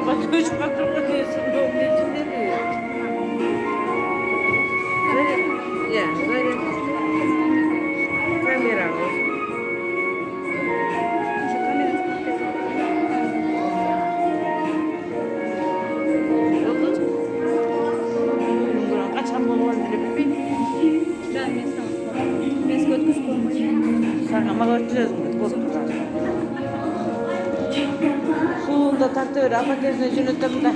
araba üç patron diyorsun. Onun içinde diyor. Ya böyle kamera olsun. Oldu. Buran kaçan bu var bile bir. Sen ama göreceğiz mi? Korktular. Suğunda taktı öyle. Ama gezine cünüttüm de.